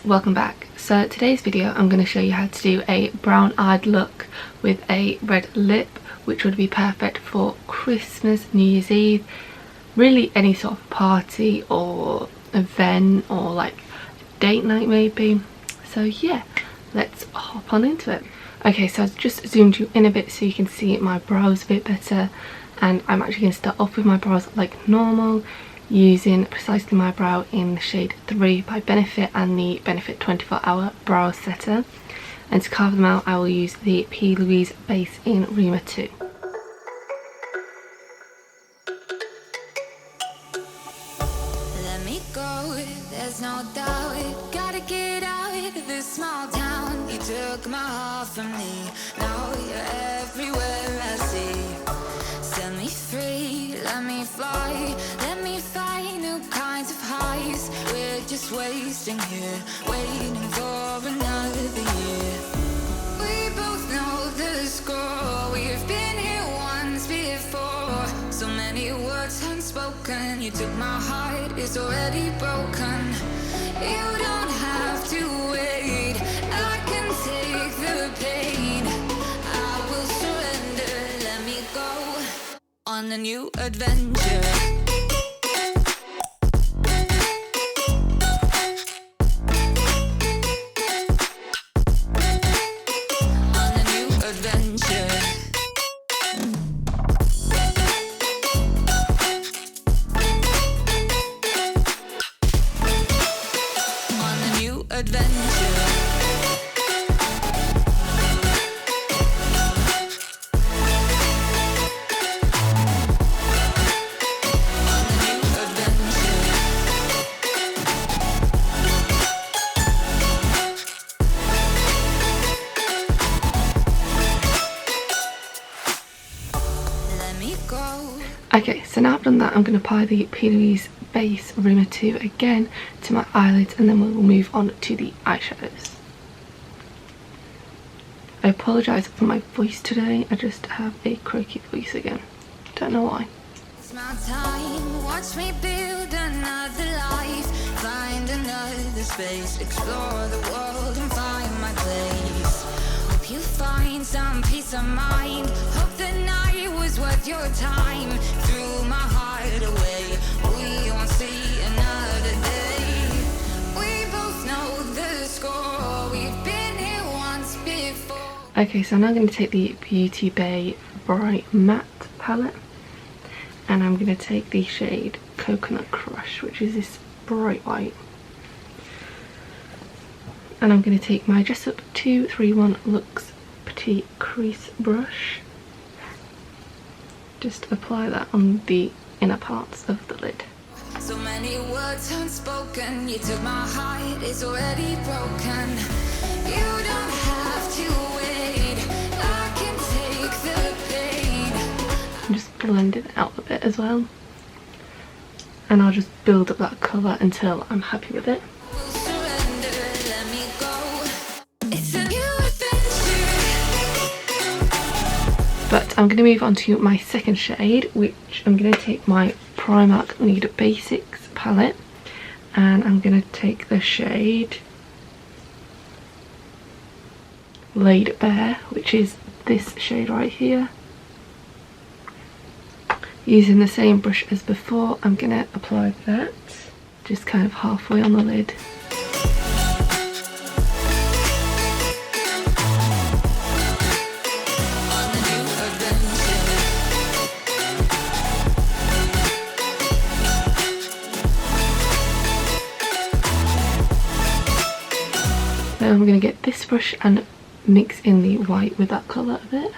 welcome back. So today's video I'm going to show you how to do a brown-eyed look with a red lip, which would be perfect for Christmas, New Year's Eve, really any sort of party or event or like date night maybe. So yeah, let's hop on into it. Okay, so I've just zoomed you in a bit so you can see my brows a bit better, and I'm actually going to start off with my brows like normal, using Precisely My Brow in the shade 3 by Benefit and the Benefit 24-hour brow setter. And to carve them out I will use the P. Louise base in Rima 2. Let me go, there's no doubt, gotta get out of this small town. You took my heart from me, now you're everywhere I see. Set me free, let me fly, let me find new kinds of highs. We're just wasting here, waiting for another year. We both know the score, we've been here once before. So many words unspoken, you took my heart, it's already broken. You don't have to wait, I can take the pain. I will surrender, let me go on a new adventure. On a new adventure. On a new adventure. Okay, so now I've done that, I'm going to apply the P. Louise base Rima 2 again to my eyelids, and then we'll move on to the eyeshadows. I apologise for my voice today, I just have a croaky voice again, don't know why. It's my time, watch me build another life, find another space, explore the world and find my place. Hope you find some peace of mind, hope the night was worth your time. Threw my heart away, we won't see another day. We both know the score, we've been here once before. Okay, so I'm now going to take the Beauty Bay Bright Matte palette, and I'm going to take the shade Coconut Crush, which is this bright white. And I'm going to take my Dress Up 231 Luxe Petite Crease brush. Just apply that on the inner parts of the lid. So many words unspoken, you took my heart, it's already broken. You don't have to wait, I can take the pain. I'm just blending it out a bit as well. And I'll just build up that colour until I'm happy with it. But I'm going to move on to my second shade, which I'm going to take my Primark Nude Basics palette, and I'm going to take the shade Laid Bare, which is this shade right here. Using the same brush as before, I'm going to apply that just kind of halfway on the lid. Then I'm going to get this brush and mix in the white with that colour a bit.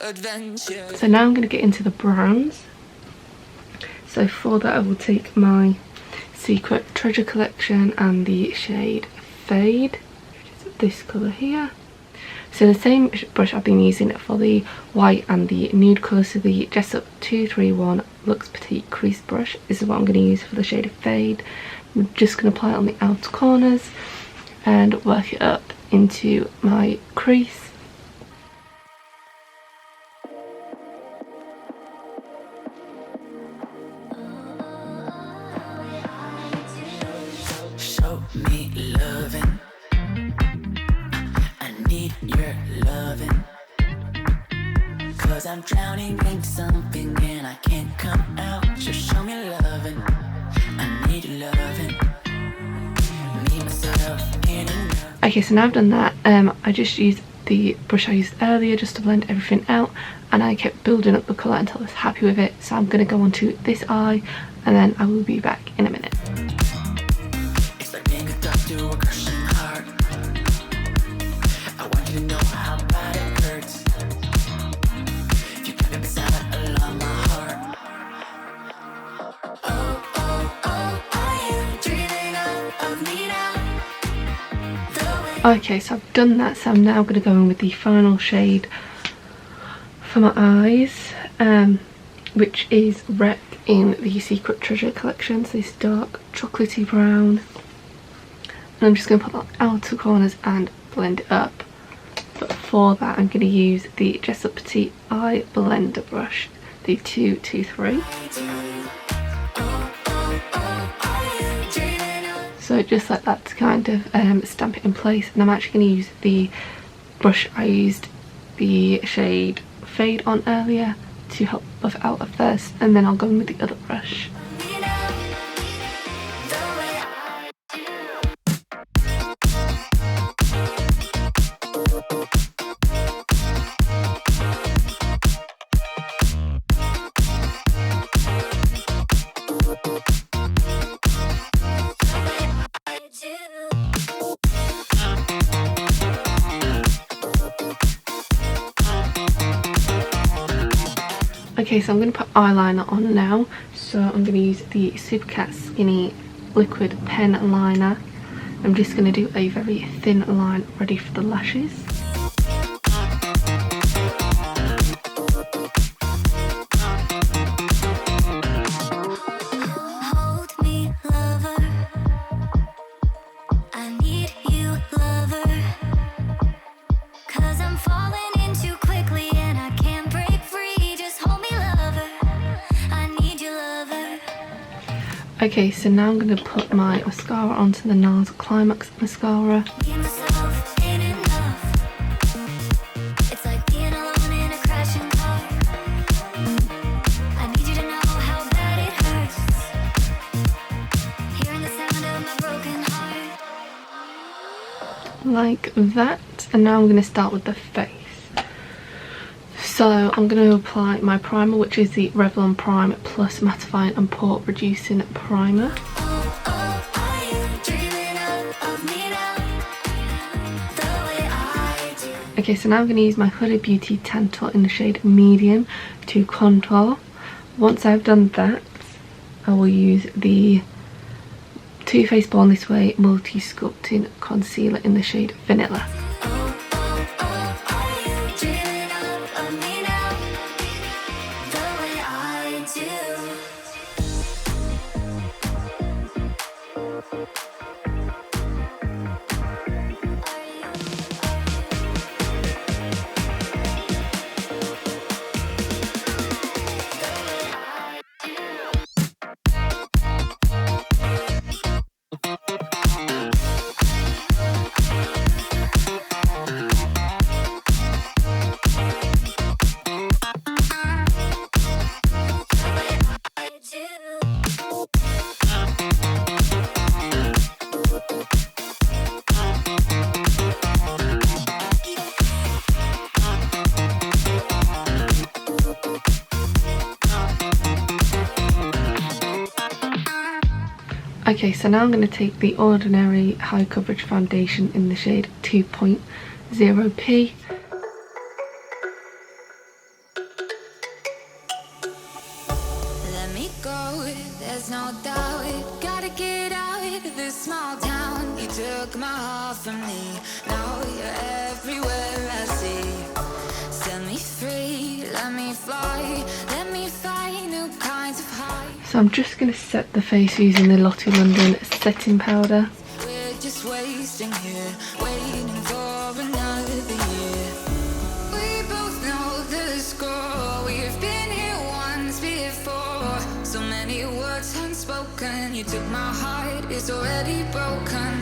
adventure. So now I'm going to get into the browns. So for that I will take my Secret Treasure Collection and the shade Fade, which is this colour here. So the same brush I've been using for the white and the nude colour, so the Jessup 231 Luxe Petite Crease Brush. This is what I'm going to use for the shade of Fade. I'm just going to apply it on the outer corners and work it up into my crease. Show me loving. I need your loving. 'Cause I'm drowning in something and I can't come out. Just show me loving. I need your loving. Me, myself, in and out. Okay, so now I've done that, I just used the brush I used earlier just to blend everything out, and I kept building up the colour until I was happy with it. So I'm going to go on to this eye and then I will be back in a minute. It's like being a doctor to a crushing heart. I want you to know how bad it hurts. If you keep it beside along my heart. Oh, oh, oh, are you dreaming of me now? Okay, so I've done that, so I'm now going to go in with the final shade for my eyes, which is Wreck in the Secret Treasure Collection. So this dark chocolatey brown, and I'm just going to put that on outer corners and blend it up. But for that I'm going to use the Jessup Petite Eye Blender brush, the 223. So just like that to kind of stamp it in place, and I'm actually going to use the brush I used the shade Fade on earlier to help buff it out at first, and then I'll go in with the other brush. Okay, so I'm going to put eyeliner on now. So I'm going to use the Supercat Skinny Liquid Pen Liner. I'm just going to do a very thin line ready for the lashes. Hold me, lover. I need you, lover. 'Cause I'm falling in too quickly and I can't break free. Just hold me, lover. I need you, lover. Okay, so now I'm going to put my mascara onto the NARS Climax mascara. Me and myself ain't enough. It's like being alone in a crashing car. I need you to know how bad it hurts. Hearing the sound of my broken heart. Like that. And now I'm going to start with the face. So I'm going to apply my primer, which is the Revlon Prime Plus Mattifying and Pore Reducing Primer. Oh, oh, are you dreaming of me now? The way I do. Okay, so now I'm going to use my Huda Beauty Tan Tool in the shade Medium to contour. Once I've done that, I will use the Too Faced Born This Way Multi Sculpting Concealer in the shade Vanilla. Okay, so now I'm going to take the Ordinary High Coverage Foundation in the shade 2.0p. took my heart from me. Now you're everywhere I see. Set me free, let me fly, let me find new kinds of highs. So I'm just going to set the face using the Lottie London setting powder. We're just wasting here, waiting for another year. We both know the score, we've been here once before. So many words unspoken, you took my heart, it's already broken.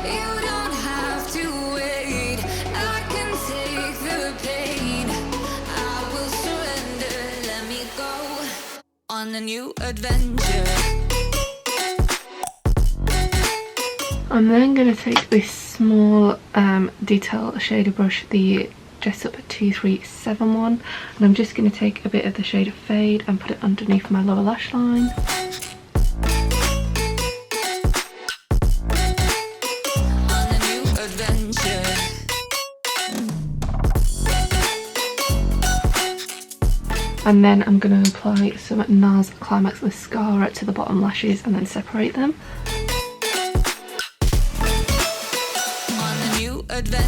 You don't have to wait, I can take the pain. I will surrender, let me go on a new adventure. I'm then going to take this small detail shader brush, the Jessup 2371, and I'm just going to take a bit of the shade of Fade and put it underneath my lower lash line. On a new adventure. And then I'm going to apply some NARS Climax mascara to the bottom lashes and then separate them. On a new adventure.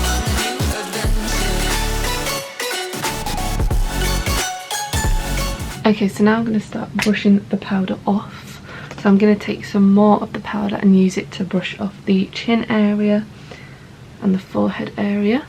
On a new adventure. Okay, so now I'm going to start brushing the powder off. So I'm going to take some more of the powder and use it to brush off the chin area and the forehead area.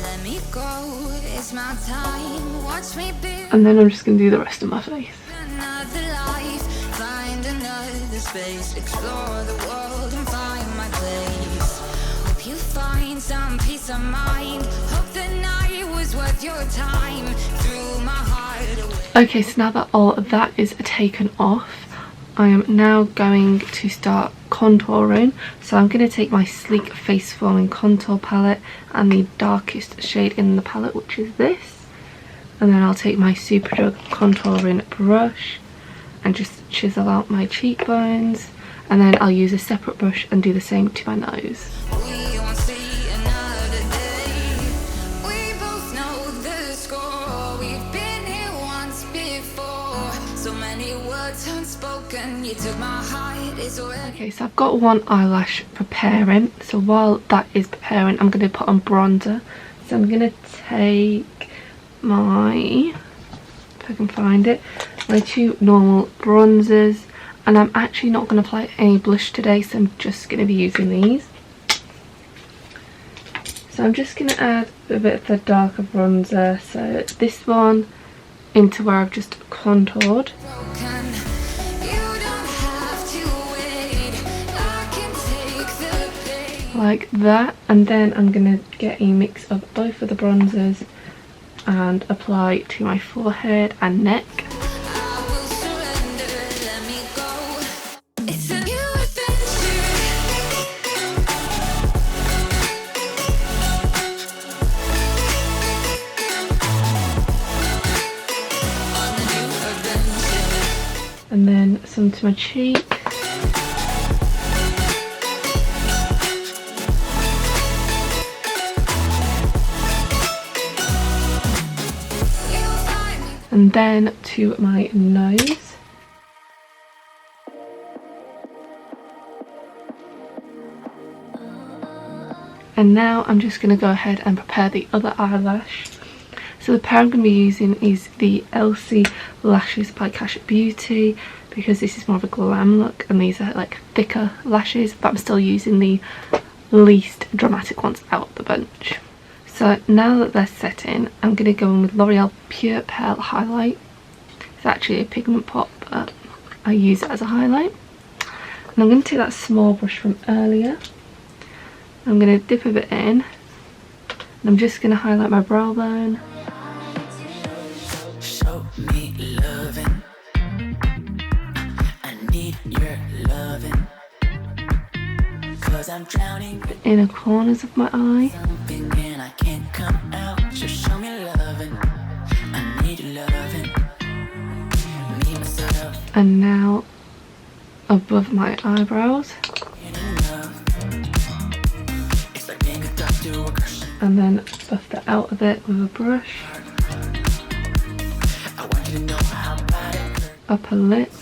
Let me go, it's my time. Watch me build And then I'm just going to do the rest of my face. another life. Find another space. Explore the world and find my place. Hope you find some peace of mind. Hope the night was worth your time. Threw my heart away. Okay, so now that all of that is taken off, I am now going to start contouring. So I'm going to take my Sleek Face Forming Contour palette and the darkest shade in the palette, which is this. And then I'll take my Superdrug contouring brush and just chisel out my cheekbones. And then I'll use a separate brush and do the same to my nose. We won't see another day. We both know the score. We've been here once before. So many words unspoken. You took my heart, it's already. Okay, so I've got one eyelash preparing. So while that is preparing, I'm going to put on bronzer. So I'm going to take my, if I can find it, my two normal bronzers. And I'm actually not going to apply any blush today, so I'm just going to be using these. So I'm just going to add a bit of the darker bronzer, so this one into where I've just contoured. Broken. You don't have to wait. I can take the pain. Like that. And then I'm going to get a mix of both of the bronzers and apply to my forehead and neck. I will surrender, let me go. It's a new adventure. On a new adventure. And then some to my cheek. You'll find me. And then to my nose. And now I'm just going to go ahead and prepare the other eyelash. So the pair I'm going to be using is the Elsie Lashes by Cash Beauty, because this is more of a glam look and these are like thicker lashes, but I'm still using the least dramatic ones out of the bunch. So now that they're setting, I'm going to go in with L'Oreal Pure Pearl Highlight. It's actually a pigment pot, but I use it as a highlight. And I'm going to take that small brush from earlier. I'm going to dip a bit in. And I'm just going to highlight my brow bone. Show me loving. I need your loving. 'Cause I'm drowning The inner corners of my eye. something and I can't come out. Just show me loving. I need loving. Me, myself, And now above my eyebrows. and love. and then buff that out of it with a brush. Upper lip.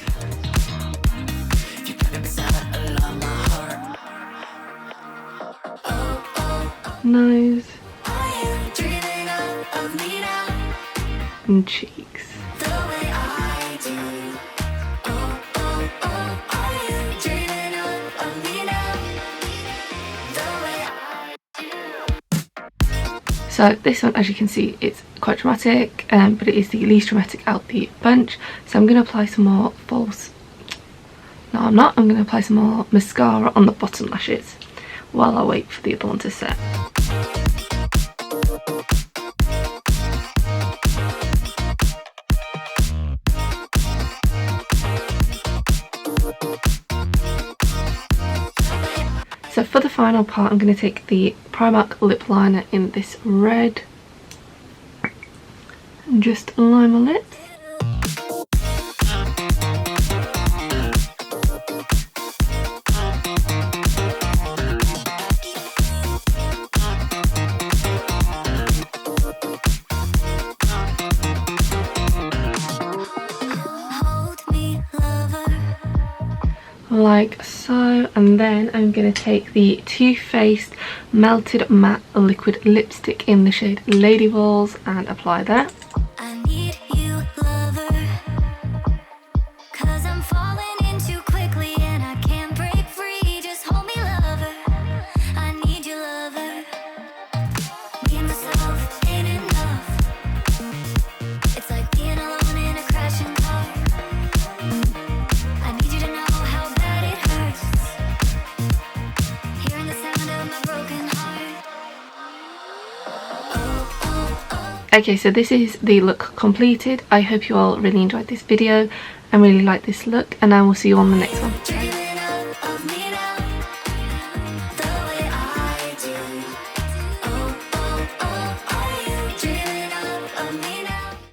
Nose. And cheeks. So this one, as you can see, it's quite dramatic, but it is the least dramatic out the bunch. So I'm going to apply some more no I'm not, I'm going to apply some more mascara on the bottom lashes while I wait for the other one to set. So for the final part, I'm going to take the Primark lip liner in this red and just line my lips. Like so, and then I'm going to take the Too Faced Melted Matte Liquid Lipstick in the shade Lady Balls and apply that. I need you, lover, 'cause I'm falling in too quickly and I can't break free. Just hold me, lover. I need you, lover. Me and myself ain't enough. It's like being alone in a crashing car. I need you to know how bad it hurts, hearing the sound of my broken heart. Okay, so this is the look completed. I hope you all really enjoyed this video and really like this look, and I will see you on the next one.